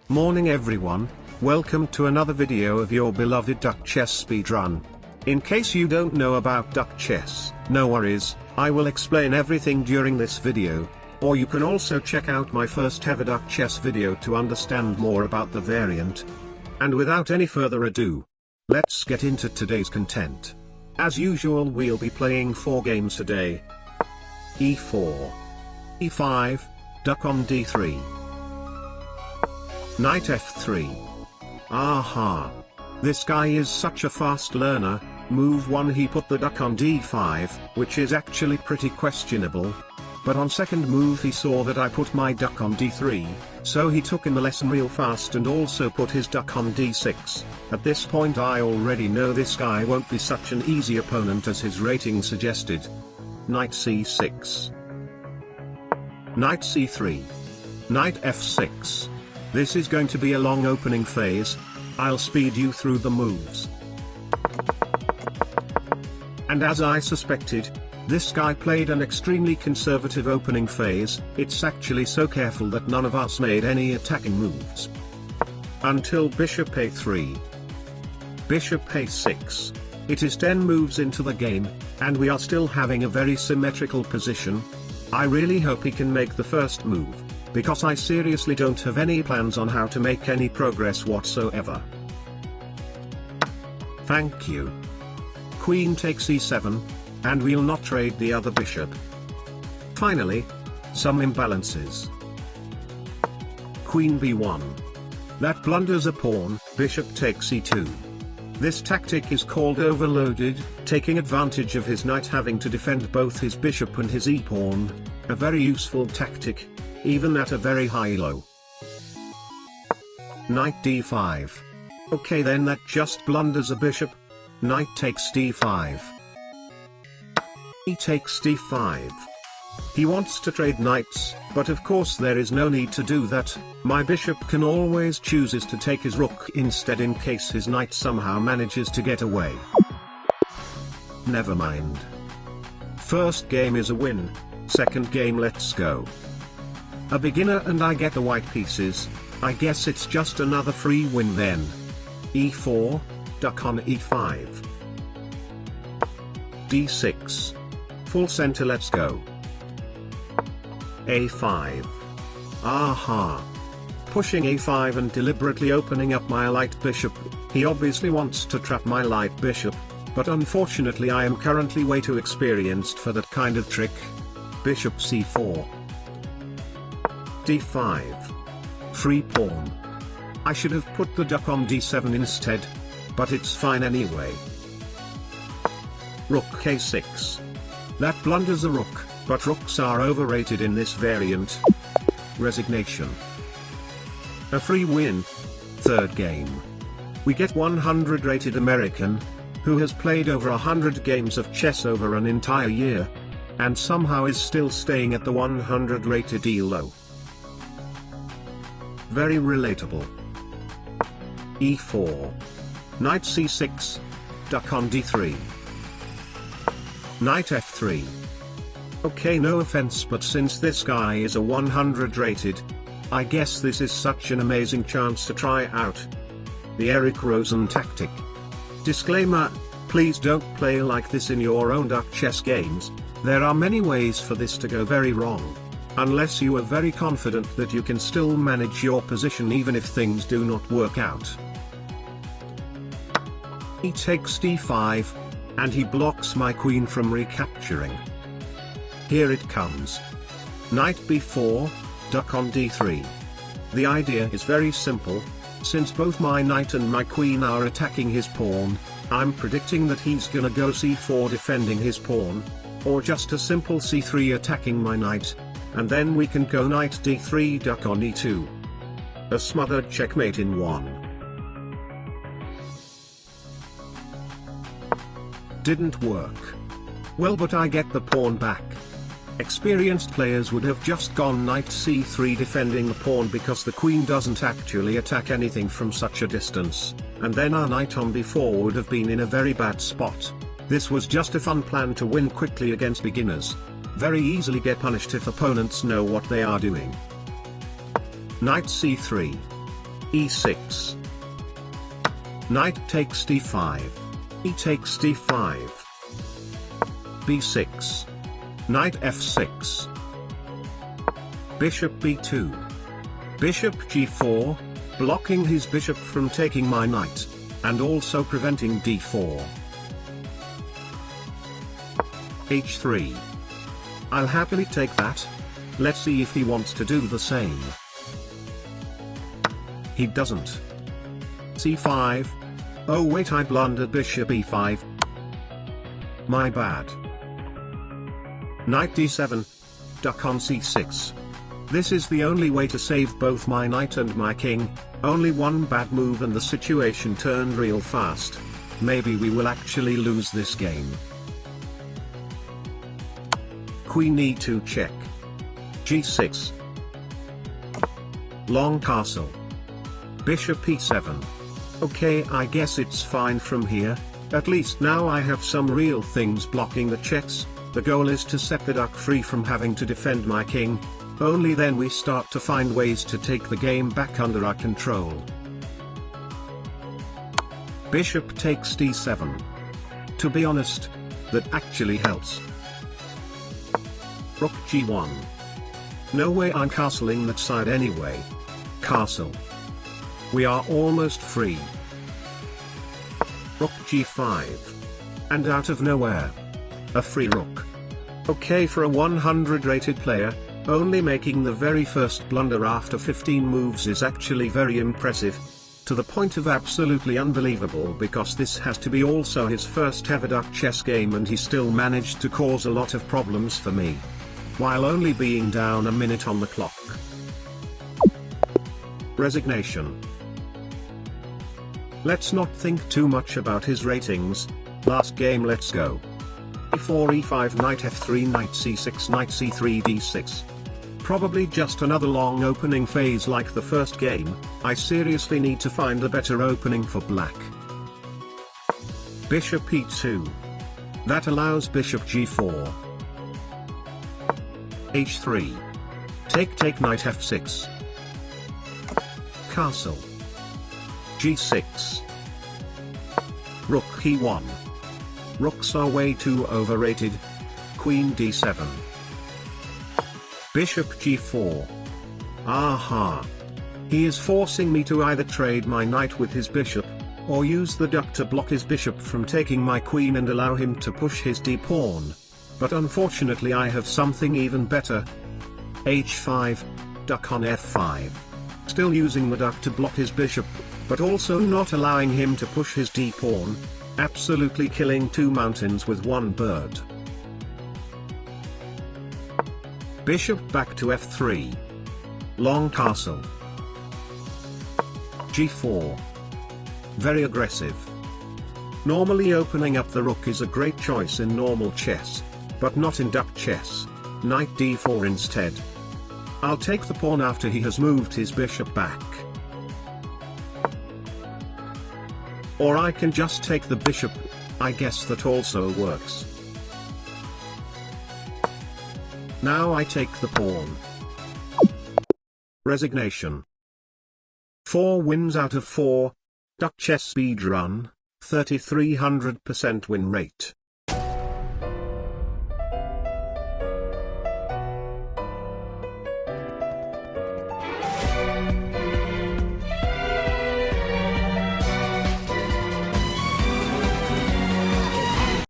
Morning everyone, welcome to another video of your beloved duck chess speedrun. In case you don't know about duck chess, no worries, I will explain everything during this video, or you can also check out my first ever duck chess video to understand more about the variant. And without any further ado, let's get into today's content. As usual, we'll be playing 4 games today. E4, E5, duck on D3, Knight F3. Aha! This guy is such a fast learner. Move 1 he put the duck on D5, which is actually pretty questionable. But on second move he saw that I put my duck on D3, so he took in the lesson real fast and also put his duck on D6. At this point I already know this guy won't be such an easy opponent as his rating suggested. Knight C6, Knight C3, Knight F6. This is going to be a long opening phase. I'll speed you through the moves. And as I suspected, this guy played an extremely conservative opening phase. It's actually so careful that none of us made any attacking moves. Until Bishop A3. Bishop A6. It is 10 moves into the game, and we are still having a very symmetrical position. I really hope he can make the first move, because I seriously don't have any plans on how to make any progress whatsoever. Thank you. Queen takes E7, and we'll not trade the other bishop. Finally, some imbalances. Queen B1. That blunders a pawn. Bishop takes E2. This tactic is called overloaded, taking advantage of his knight having to defend both his bishop and his e-pawn. A very useful tactic, even at a very high low. Knight D5. Okay then, that just blunders a bishop. Knight takes D5. He takes D5. He wants to trade knights, but of course there is no need to do that. My bishop can always chooses to take his rook instead in case his knight somehow manages to get away. Never mind. First game is a win. Second game, let's go. A beginner and I get the white pieces. I guess it's just another free win then. E4, duck on E5. D6. Full center, let's go. A5. Aha. Pushing A5 and deliberately opening up my light bishop. He obviously wants to trap my light bishop, but unfortunately I am currently way too experienced for that kind of trick. Bishop C4. D5. Free pawn. I should have put the duck on D7 instead, but it's fine anyway. Rook K6. That blunders a rook, but rooks are overrated in this variant. Resignation. A free win. Third game. We get 100 rated American, who has played over 100 games of chess over an entire year, and somehow is still staying at the 100 rated elo. Very relatable. E4. Knight C6. Duck on D3. Knight F3. Okay, no offense, but since this guy is a 100 rated, I guess this is such an amazing chance to try out. The Rosen tactic. Disclaimer, please don't play like this in your own duck chess games. There are many ways for this to go very wrong. Unless you are very confident that you can still manage your position even if things do not work out. He takes D5, and he blocks my queen from recapturing. Here it comes. Knight B4, duck on D3. The idea is very simple. Since both my knight and my queen are attacking his pawn, I'm predicting that he's gonna go C4 defending his pawn, or just a simple C3 attacking my knight, and then we can go Knight D3 duck on E2. A smothered checkmate in one. Didn't work. Well, but I get the pawn back. Experienced players would have just gone Knight C3 defending the pawn because the queen doesn't actually attack anything from such a distance, and then our knight on B4 would have been in a very bad spot. This was just a fun plan to win quickly against beginners. Very easily get punished if opponents know what they are doing. Knight C3. e6. Knight takes d5. E takes d5. b6. Knight f6. Bishop b2. Bishop g4, blocking his bishop from taking my knight, and also preventing d4. h3. I'll happily take that. Let's see if he wants to do the same. He doesn't. c5. Oh wait, I blundered bishop e5. My bad. Knight d7. Duck on c6. This is the only way to save both my knight and my king. Only one bad move and the situation turned real fast. Maybe we will actually lose this game. Queen e2 check. g6. Long castle. Bishop e7. Okay, I guess it's fine from here. At least now I have some real things blocking the checks. The goal is to set the duck free from having to defend my king. Only then we start to find ways to take the game back under our control. Bishop takes d7. To be honest, that actually helps. Rook g1. No way I'm castling that side anyway. Castle. We are almost free. Rook g5. And out of nowhere, a free rook. Okay, for a 100 rated player, only making the very first blunder after 15 moves is actually very impressive. To the point of absolutely unbelievable, because this has to be also his first ever duck chess game and he still managed to cause a lot of problems for me, while only being down a minute on the clock. Resignation. Let's not think too much about his ratings. Last game, let's go. e4 e5 knight f3 knight c6 knight c3 d6. Probably just another long opening phase like the first game. I seriously need to find a better opening for black. Bishop e2. That allows bishop g4. h3. Take knight f6. Castle. g6. Rook e1. Rooks are way too overrated. Queen d7. Bishop g4. Aha. He is forcing me to either trade my knight with his bishop, or use the duck to block his bishop from taking my queen and allow him to push his d-pawn. But unfortunately I have something even better. h5, duck on f5. Still using the duck to block his bishop, but also not allowing him to push his d-pawn. Absolutely killing two mountains with one bird. Bishop back to f3. Long castle. g4. Very aggressive. Normally opening up the rook is a great choice in normal chess, but not in duck chess. Knight d4 instead. I'll take the pawn after he has moved his bishop back. Or I can just take the bishop. I guess that also works. Now I take the pawn. Resignation. 4 wins out of 4. Duck chess speedrun, 3300% win rate.